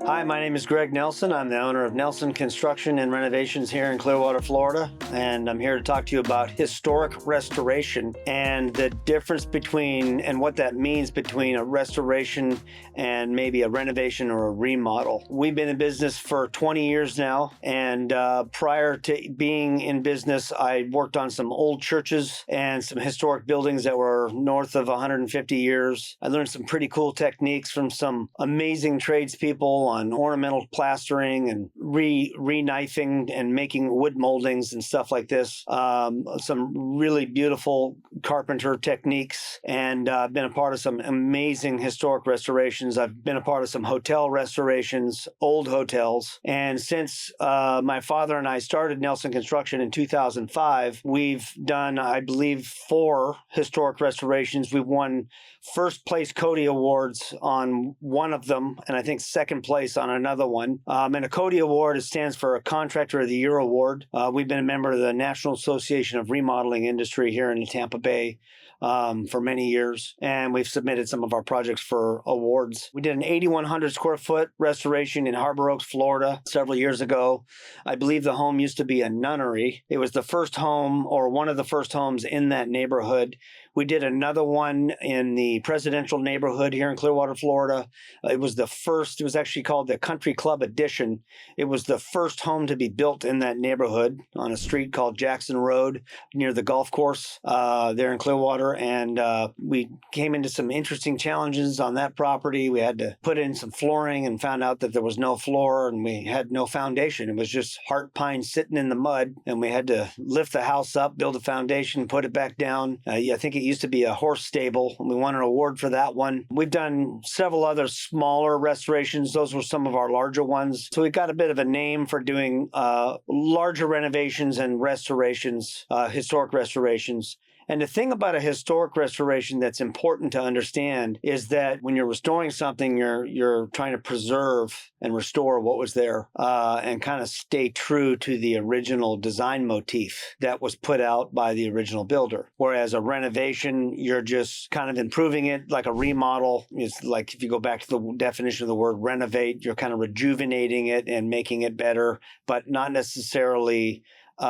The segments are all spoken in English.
Hi, my name is Greg Nelson. I'm the owner of Nelson Construction and Renovations here in Clearwater, Florida, and I'm here to talk to you about historic restoration and the difference between and what that means between a restoration and maybe a renovation or a remodel. We've been in business for 20 years now, and prior to being in business, I worked on some old churches and some historic buildings that were north of 150 years. I learned some pretty cool techniques from some amazing tradespeople on ornamental plastering and re-knifing and making wood moldings and stuff like this. Some really beautiful carpenter techniques, and I've been a part of some amazing historic restorations. I've been a part of some hotel restorations, old hotels. And since my father and I started Nelson Construction in 2005, we've done, I believe, 4 historic restorations. We've won first place Cody Awards on one of them, and I think second place on another one. And a Cody Award stands for a Contractor of the Year Award. We've been a member of the National Association of Remodeling Industry here in Tampa Bay for many years, and we've submitted some of our projects for awards. We did an 8,100 square foot restoration in Harbor Oaks, Florida several years ago. I believe the home used to be a nunnery. It was the first home, or one of the first homes in that neighborhood. We did another one in the Presidential neighborhood here in Clearwater, Florida. It was actually called the Country Club Edition. It was the first home to be built in that neighborhood on a street called Jackson Road near the golf course there in Clearwater. And we came into some interesting challenges on that property. We had to put in some flooring and found out that there was no floor and we had no foundation. It was just heart pine sitting in the mud, and we had to lift the house up, build a foundation, put it back down. I think it used to be a horse stable, and we won an award for that one. We've done several other smaller restorations. Those were some of our larger ones. So we got a bit of a name for doing larger renovations and restorations, historic restorations. And the thing about a historic restoration that's important to understand is that when you're restoring something, you're trying to preserve and restore what was there and kind of stay true to the original design motif that was put out by the original builder. Whereas a renovation, you're just kind of improving it. Like a remodel is like, if you go back to the definition of the word renovate, you're kind of rejuvenating it and making it better, but not necessarily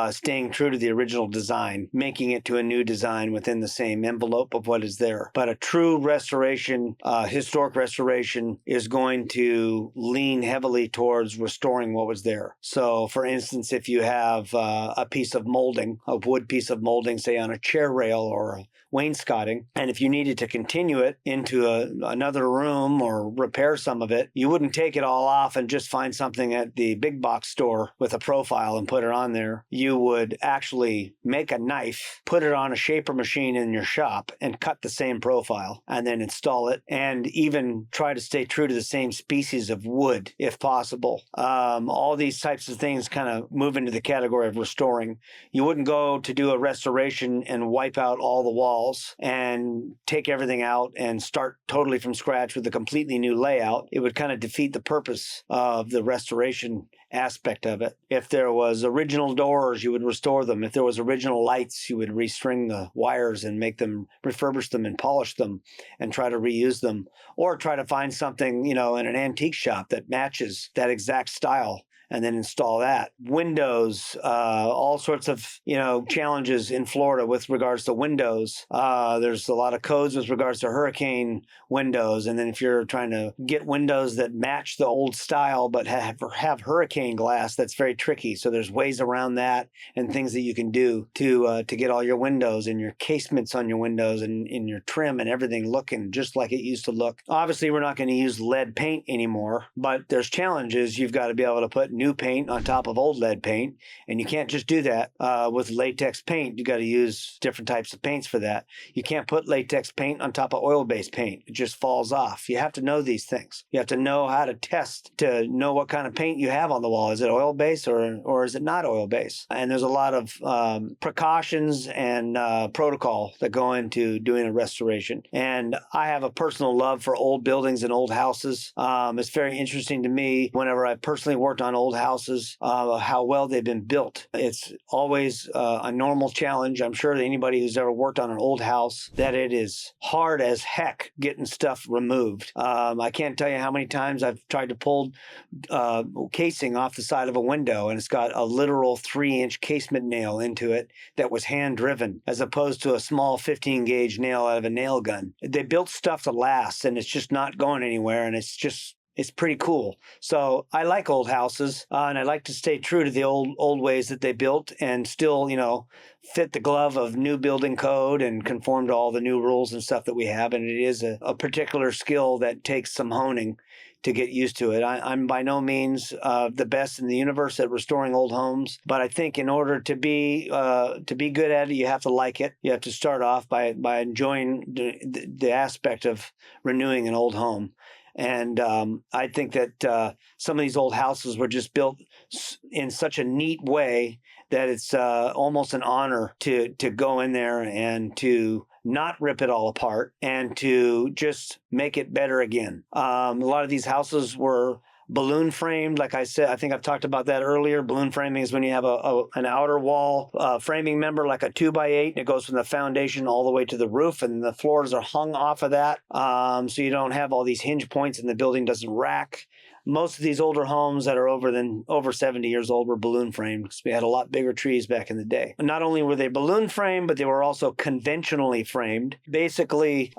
staying true to the original design, making it to a new design within the same envelope of what is there. But a true restoration, historic restoration, is going to lean heavily towards restoring what was there. So, for instance, if you have a piece of molding, a wood piece of molding, say on a chair rail or a wainscoting, and if you needed to continue it into another room or repair some of it, you wouldn't take it all off and just find something at the big box store with a profile and put it on there. You would actually make a knife, put it on a shaper machine in your shop, and cut the same profile, and then install it, and even try to stay true to the same species of wood if possible. All these types of things kind of move into the category of restoring. You wouldn't go to do a restoration and wipe out all the walls and take everything out and start totally from scratch with a completely new layout. It would kind of defeat the purpose of the restoration aspect of it. If there was original doors, you would restore them. If there was original lights, you would restring the wires and make them, refurbish them and polish them and try to reuse them, or try to find something, in an antique shop that matches that exact style and then install that. Windows, all sorts of, challenges in Florida with regards to windows. There's a lot of codes with regards to hurricane windows. And then if you're trying to get windows that match the old style but have hurricane glass, that's very tricky. So there's ways around that and things that you can do to get all your windows and your casements on your windows and in your trim and everything looking just like it used to look. Obviously, we're not going to use lead paint anymore, but there's challenges. You've got to be able to put new paint on top of old lead paint, and you can't just do that with latex paint. You got to use different types of paints for that. You can't put latex paint on top of oil-based paint. It just falls off. You have to know these things. You have to know how to test to know what kind of paint you have on the wall. Is it oil-based or is it not oil-based? And there's a lot of precautions and protocol that go into doing a restoration. And I have a personal love for old buildings and old houses. It's very interesting to me whenever I personally worked on old old houses, how well they've been built. It's always a normal challenge. I'm sure that anybody who's ever worked on an old house, that it is hard as heck getting stuff removed. I can't tell you how many times I've tried to pull casing off the side of a window, and it's got a literal 3-inch casement nail into it that was hand driven, as opposed to a small 15 gauge nail out of a nail gun. They built stuff to last, and it's just not going anywhere, and it's pretty cool. So I like old houses, and I like to stay true to the old ways that they built, and still, fit the glove of new building code and conform to all the new rules and stuff that we have. And it is a particular skill that takes some honing to get used to it. I'm by no means the best in the universe at restoring old homes, but I think in order to be good at it, you have to like it. You have to start off by enjoying the aspect of renewing an old home. And I think that some of these old houses were just built in such a neat way that it's almost an honor to go in there and to not rip it all apart and to just make it better again. A lot of these houses were balloon framed. Like I said, I think I've talked about that earlier. Balloon framing is when you have an outer wall framing member, like a 2x8, and it goes from the foundation all the way to the roof, and the floors are hung off of that. So you don't have all these hinge points and the building doesn't rack. Most of these older homes that are over 70 years old were balloon framed because we had a lot bigger trees back in the day. Not only were they balloon framed, but they were also conventionally framed. Basically,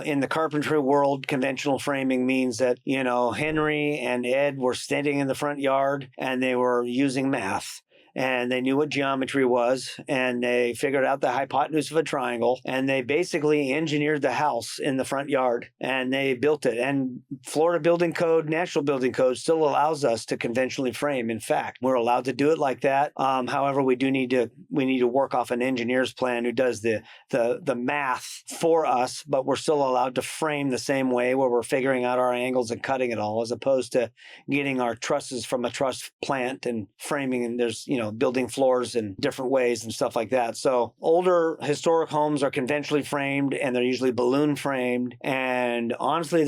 in the carpentry world, conventional framing means that, Henry and Ed were standing in the front yard and they were using math. And they knew what geometry was, and they figured out the hypotenuse of a triangle, and they basically engineered the house in the front yard, and they built it. And Florida Building Code, National Building Code still allows us to conventionally frame. In fact, we're allowed to do it like that. However, we need to work off an engineer's plan who does the math for us, but we're still allowed to frame the same way, where we're figuring out our angles and cutting it all, as opposed to getting our trusses from a truss plant and framing. And there's, building floors in different ways and stuff like that. So older historic homes are conventionally framed, and they're usually balloon framed. And honestly,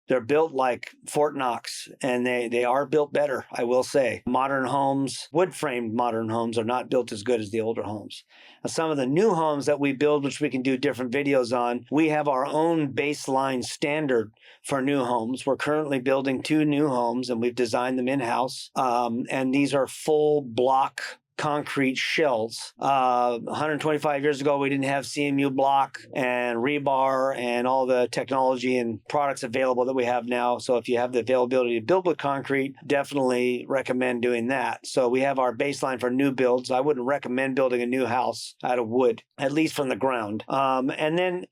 they're built like Fort Knox, and they are built better, I will say. Modern homes, wood framed modern homes, are not built as good as the older homes. Now, some of the new homes that we build, which we can do different videos on, we have our own baseline standard for new homes. We're currently building 2 new homes, and we've designed them in-house. And these are full block concrete shells. 125 years ago, we didn't have CMU block and rebar and all the technology and products available that we have now. So if you have the availability to build with concrete, definitely recommend doing that. So we have our baseline for new builds. I wouldn't recommend building a new house out of wood, at least from the ground. And then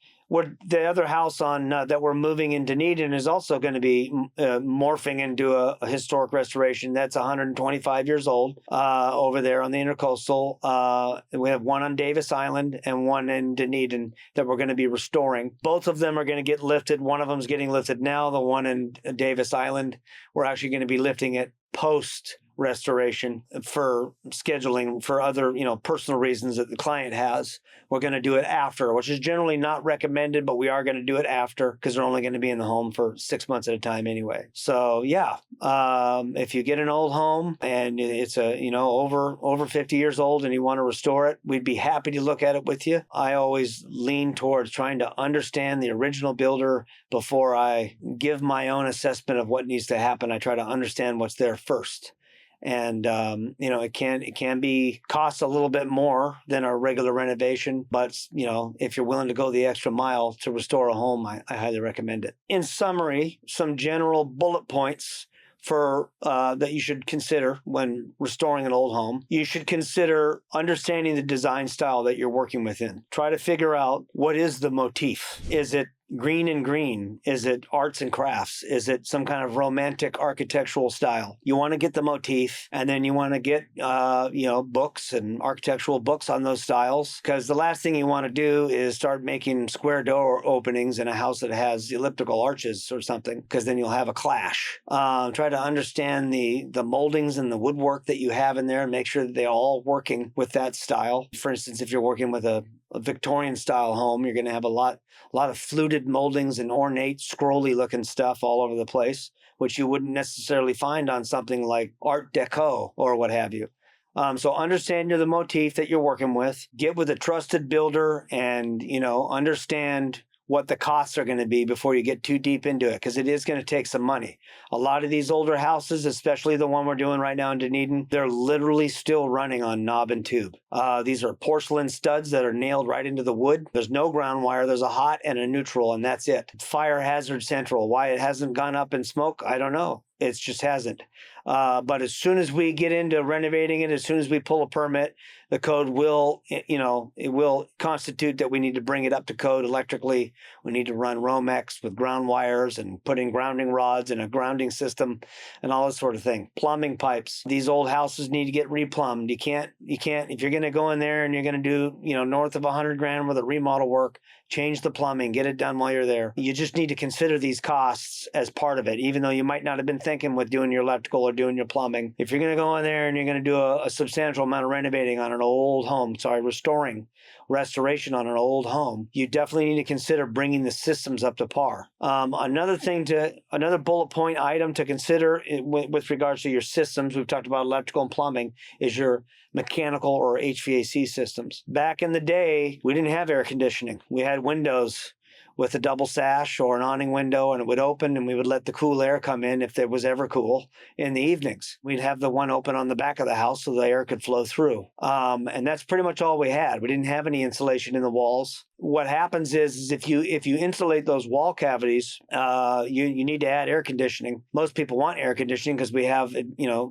the other house on that we're moving in Dunedin is also going to be morphing into a historic restoration. That's 125 years old over there on the Intercoastal. We have one on Davis Island and one in Dunedin that we're going to be restoring. Both of them are going to get lifted. One of them is getting lifted now. The one in Davis Island, we're actually going to be lifting it post restoration for scheduling for other, personal reasons that the client has. We're going to do it after, which is generally not recommended, but we are going to do it after because they're only going to be in the home for 6 months at a time anyway. So yeah, if you get an old home and it's over 50 years old and you want to restore it, we'd be happy to look at it with you. I always lean towards trying to understand the original builder before I give my own assessment of what needs to happen. I try to understand what's there first. And, it can be cost a little bit more than a regular renovation, but, if you're willing to go the extra mile to restore a home, I highly recommend it. In summary, some general bullet points for that you should consider when restoring an old home. You should consider understanding the design style that you're working within. Try to figure out, what is the motif? Is it green and green? Is it arts and crafts? Is it some kind of romantic architectural style? You want to get the motif, and then you want to get, books and architectural books on those styles, because the last thing you want to do is start making square door openings in a house that has elliptical arches or something, because then you'll have a clash. Try to understand the moldings and the woodwork that you have in there and make sure that they're all working with that style. For instance, if you're working with a a Victorian style home, you're going to have a lot of fluted moldings and ornate, scrolly looking stuff all over the place, which you wouldn't necessarily find on something like Art Deco or what have you. So understand the motif that you're working with. Get with a trusted builder and, understand what the costs are going to be before you get too deep into it, because it is going to take some money. A lot of these older houses, especially the one we're doing right now in Dunedin, they're literally still running on knob and tube. These are porcelain studs that are nailed right into the wood. There's no ground wire. There's a hot and a neutral, and that's it. Fire hazard central. Why it hasn't gone up in smoke, I don't know. It just hasn't. But as soon as we get into renovating it, as soon as we pull a permit, the code will, it will constitute that we need to bring it up to code electrically. We need to run Romex with ground wires and put in grounding rods and a grounding system and all this sort of thing. Plumbing pipes. These old houses need to get replumbed. You can't, if you're going to go in there and you're going to do, north of $100,000 worth of remodel work, change the plumbing, get it done while you're there. You just need to consider these costs as part of it, even though you might not have been thinking with doing your electrical or doing your plumbing. If you're going to go in there and you're going to do a substantial amount of renovating on an old home, restoration on an old home, you definitely need to consider bringing the systems up to par. Another bullet point item to consider with regards to your systems, we've talked about electrical and plumbing, is your mechanical or HVAC systems. Back in the day, we didn't have air conditioning. We had windows with a double sash or an awning window, and it would open and we would let the cool air come in if it was ever cool in the evenings. We'd have the one open on the back of the house so the air could flow through. And that's pretty much all we had. We didn't have any insulation in the walls. What happens is if you insulate those wall cavities, you need to add air conditioning. Most people want air conditioning because we have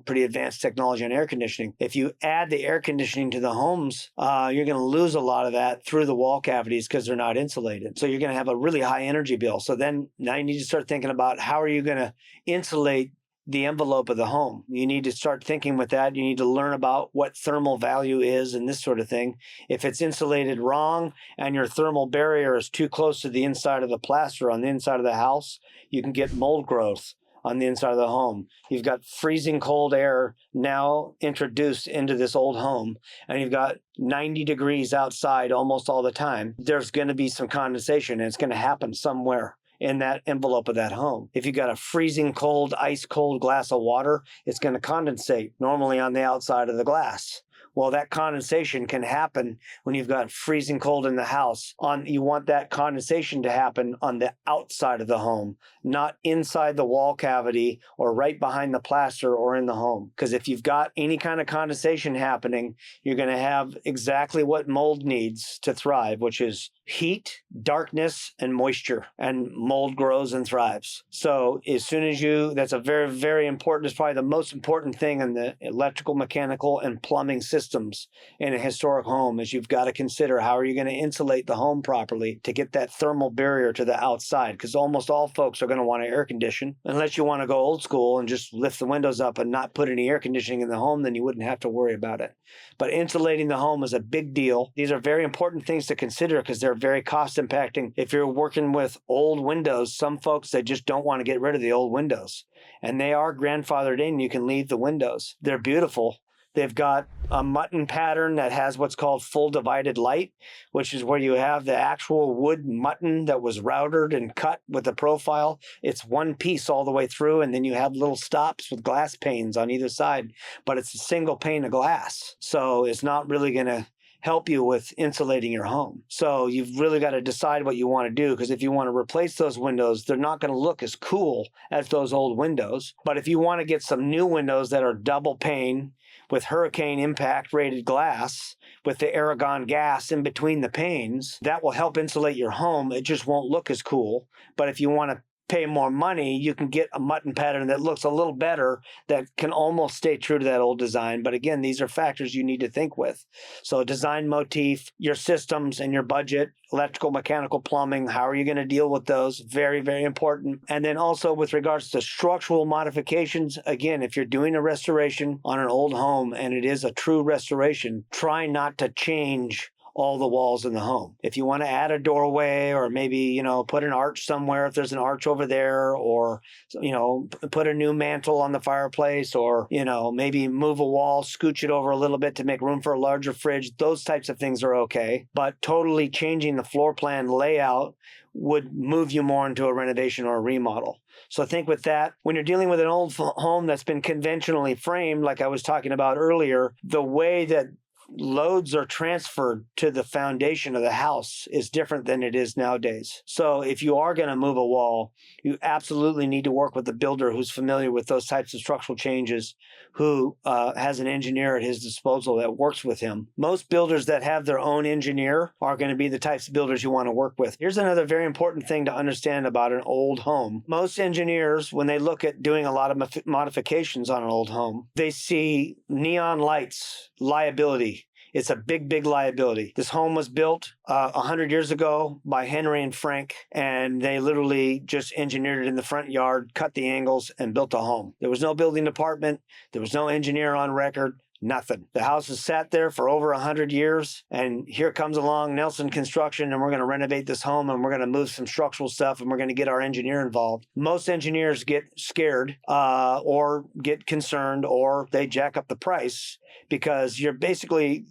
pretty advanced technology on air conditioning. If you add the air conditioning to the homes, you're going to lose a lot of that through the wall cavities because they're not insulated. So you're going to have a really high energy bill. So then now you need to start thinking about how are you going to insulate the envelope of the home. You need to start thinking with that. You need to learn about what thermal value is and this sort of thing. If it's insulated wrong and your thermal barrier is too close to the inside of the plaster on the inside of the house, you can get mold growth on the inside of the home. You've got freezing cold air now introduced into this old home, and you've got 90 degrees outside almost all the time. There's going to be some condensation, and it's going to happen somewhere in that envelope of that home. If you've got a freezing cold, ice cold glass of water, it's going to condensate normally on the outside of the glass. Well, that condensation can happen when you've got freezing cold in the house. You want that condensation to happen on the outside of the home, not inside the wall cavity or right behind the plaster or in the home. Because if you've got any kind of condensation happening, you're going to have exactly what mold needs to thrive, which is heat, darkness, and moisture, and mold grows and thrives. So as soon as that's a very, very important, it's probably the most important thing in the electrical, mechanical, and plumbing systems in a historic home is you've got to consider how are you going to insulate the home properly to get that thermal barrier to the outside, because almost all folks are going to want to air condition. Unless you want to go old school and just lift the windows up and not put any air conditioning in the home, then you wouldn't have to worry about it. But insulating the home is a big deal. These are very important things to consider because they're very cost impacting. If you're working with old windows, some folks, they just don't want to get rid of the old windows, and they are grandfathered in. You can leave the windows. They're beautiful. They've got a mutton pattern that has what's called full divided light, which is where you have the actual wood mutton that was routed and cut with a profile. It's one piece all the way through, and then you have little stops with glass panes on either side, but it's a single pane of glass. So it's not really going to help you with insulating your home. So you've really got to decide what you want to do, because if you want to replace those windows, they're not going to look as cool as those old windows. But if you want to get some new windows that are double pane with hurricane impact rated glass with the Aragon gas in between the panes, that will help insulate your home. It just won't look as cool. But if you want to pay more money, you can get a mutton pattern that looks a little better, that can almost stay true to that old design. But again, these are factors you need to think with. So design motif, your systems and your budget, electrical, mechanical, plumbing, how are you going to deal with those? Very, very important. And then also with regards to structural modifications, again, if you're doing a restoration on an old home and it is a true restoration, try not to change all the walls in the home. If you want to add a doorway, or maybe, put an arch somewhere if there's an arch over there, or, put a new mantle on the fireplace, or, maybe move a wall, scooch it over a little bit to make room for a larger fridge, those types of things are okay. But totally changing the floor plan layout would move you more into a renovation or a remodel. So think with that, when you're dealing with an old home that's been conventionally framed, like I was talking about earlier, the way that loads are transferred to the foundation of the house is different than it is nowadays. So if you are going to move a wall, you absolutely need to work with a builder who's familiar with those types of structural changes, who has an engineer at his disposal that works with him. Most builders that have their own engineer are going to be the types of builders you want to work with. Here's another very important thing to understand about an old home. Most engineers, when they look at doing a lot of modifications on an old home, they see neon lights, liability. It's a big, big liability. This home was built 100 years ago by Henry and Frank, and they literally just engineered it in the front yard, cut the angles, and built a home. There was no building department. There was no engineer on record. Nothing. The house has sat there for over 100 years, and here comes along Nelson Construction, and we're going to renovate this home, and we're going to move some structural stuff, and we're going to get our engineer involved. Most engineers get scared or get concerned, or they jack up the price because you're paying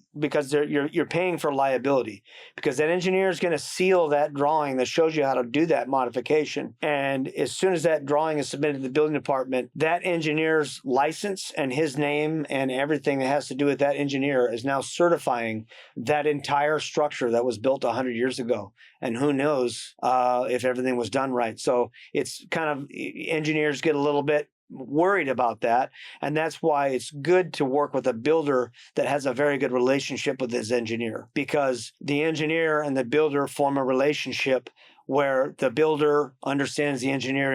for liability, because that engineer is going to seal that drawing that shows you how to do that modification. And as soon as that drawing is submitted to the building department, that engineer's license and his name and everything that has to do with that engineer is now certifying that entire structure that was built 100 years ago. And who knows if everything was done right. So it's kind of, engineers get a little bit worried about that. And that's why it's good to work with a builder that has a very good relationship with his engineer, because the engineer and the builder form a relationship where the builder understands the engineer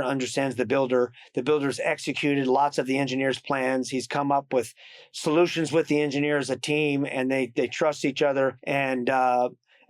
understands the builder. The builder's executed lots of the engineer's plans. He's come up with solutions with the engineer as a team, and they trust each other. And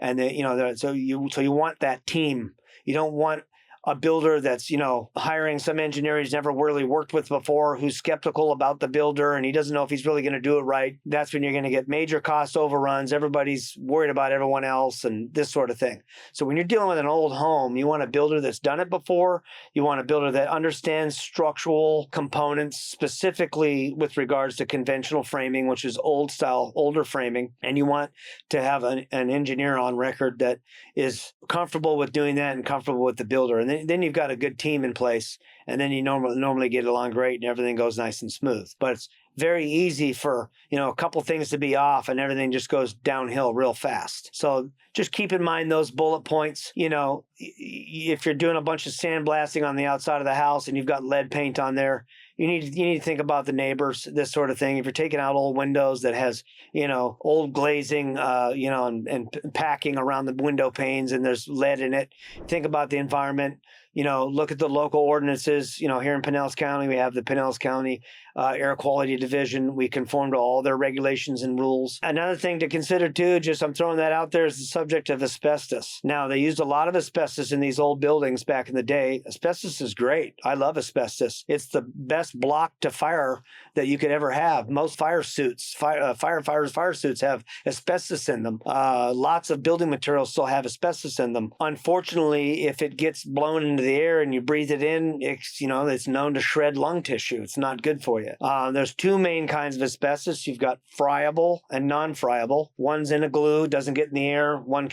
they, so you want that team. You don't want a builder that's, hiring some engineer he's never really worked with before, who's skeptical about the builder and he doesn't know if he's really going to do it right. That's when you're going to get major cost overruns. Everybody's worried about everyone else and this sort of thing. So when you're dealing with an old home, you want a builder that's done it before. You want a builder that understands structural components, specifically with regards to conventional framing, which is older framing. And you want to have an engineer on record that is comfortable with doing that and comfortable with the builder. And then you've got a good team in place, and then you normally get along great and everything goes nice and smooth. But it's very easy for, a couple things to be off and everything just goes downhill real fast. So just keep in mind those bullet points. If you're doing a bunch of sandblasting on the outside of the house and you've got lead paint on there, you need to think about the neighbors, this sort of thing. If you're taking out old windows that has, old glazing, and packing around the window panes and there's lead in it, think about the environment. Look at the local ordinances. Here in Pinellas County, we have the Pinellas County Air Quality Division. We conform to all their regulations and rules. Another thing to consider too, I'm throwing that out there, is the subject of asbestos. Now, they used a lot of asbestos in these old buildings back in the day. Asbestos is great. I love asbestos. It's the best block to fire that you could ever have. Most fire suits have asbestos in them. Lots of building materials still have asbestos in them. Unfortunately, if it gets blown into the air and you breathe it in, it's known to shred lung tissue. It's not good for you. There's two main kinds of asbestos. You've got friable and non-friable. One's in a glue, doesn't get in the air. One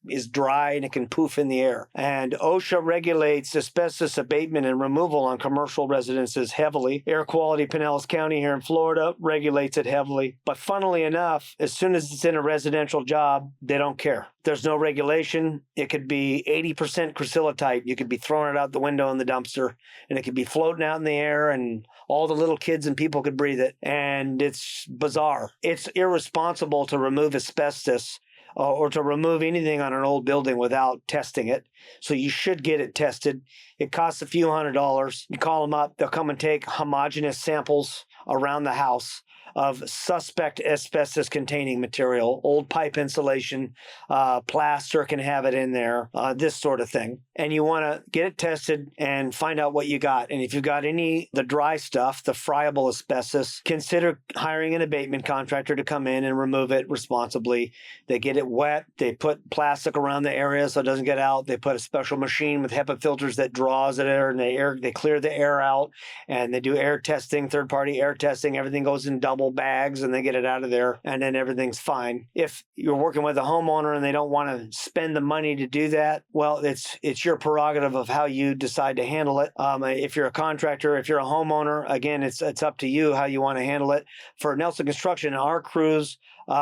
is dry and it can poof in the air. And OSHA regulates asbestos abatement and removal on commercial residences heavily. Air Quality Pinellas County here in Florida regulates it heavily. But funnily enough, as soon as it's in a residential job, they don't care. There's no regulation. It could be 80% chrysotile. You could be throwing it out the window in the dumpster, and it could be floating out in the air, and all the little kids and people could breathe it. And it's bizarre. It's irresponsible to remove asbestos or to remove anything on an old building without testing it. So you should get it tested. It costs a few $100s. You call them up, they'll come and take homogeneous samples around the house of suspect asbestos containing material, old pipe insulation, plaster can have it in there, this sort of thing. And you want to get it tested and find out what you got. And if you've got the dry stuff, the friable asbestos, consider hiring an abatement contractor to come in and remove it responsibly. They get it wet. They put plastic around the area so it doesn't get out. They put a special machine with HEPA filters that draws it air, and they clear the air out, and they do air testing, third-party air testing. Everything goes in double bags and they get it out of there, and then everything's fine. If you're working with a homeowner and they don't want to spend the money to do that, well, it's your prerogative of how you decide to handle it. If you're a contractor, if you're a homeowner, again, it's up to you how you want to handle it. For Nelson Construction, our crews,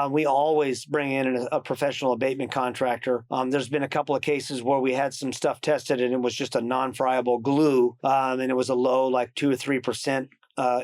we always bring in a professional abatement contractor. There's been a couple of cases where we had some stuff tested and it was just a non-friable glue, and it was a low, like 2 or 3%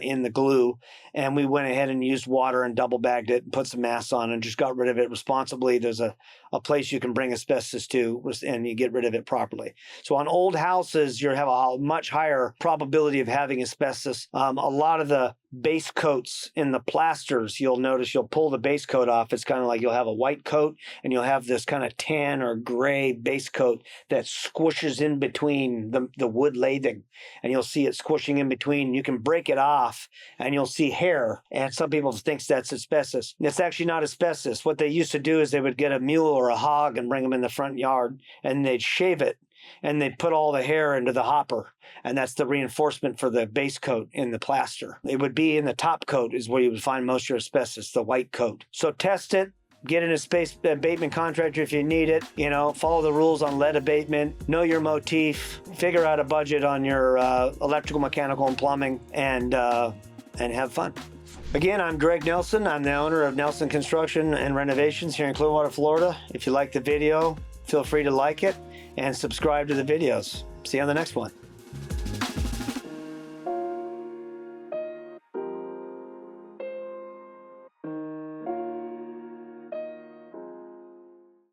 in the glue, and we went ahead and used water and double bagged it and put some masks on and just got rid of it responsibly. There's a place you can bring asbestos to, and you get rid of it properly. So on old houses, you have a much higher probability of having asbestos. A lot of the base coats in the plasters, you'll notice you'll pull the base coat off. It's kind of like you'll have a white coat and you'll have this kind of tan or gray base coat that squishes in between the wood lathing, and you'll see it squishing in between. You can break it off and you'll see hair, and some people think that's asbestos. It's actually not asbestos. What they used to do is they would get a mule or a hog and bring them in the front yard, and they'd shave it, and they'd put all the hair into the hopper, and that's the reinforcement for the base coat in the plaster. It would be in the top coat is where you would find most of your asbestos, the white coat. So test it. Get in a space abatement contractor if you need it. Follow the rules on lead abatement. Know your motif. Figure out a budget on your electrical, mechanical, and plumbing, and have fun. Again, I'm Greg Nelson. I'm the owner of Nelson Construction and Renovations here in Clearwater, Florida. If you like the video, feel free to like it and subscribe to the videos. See you on the next one.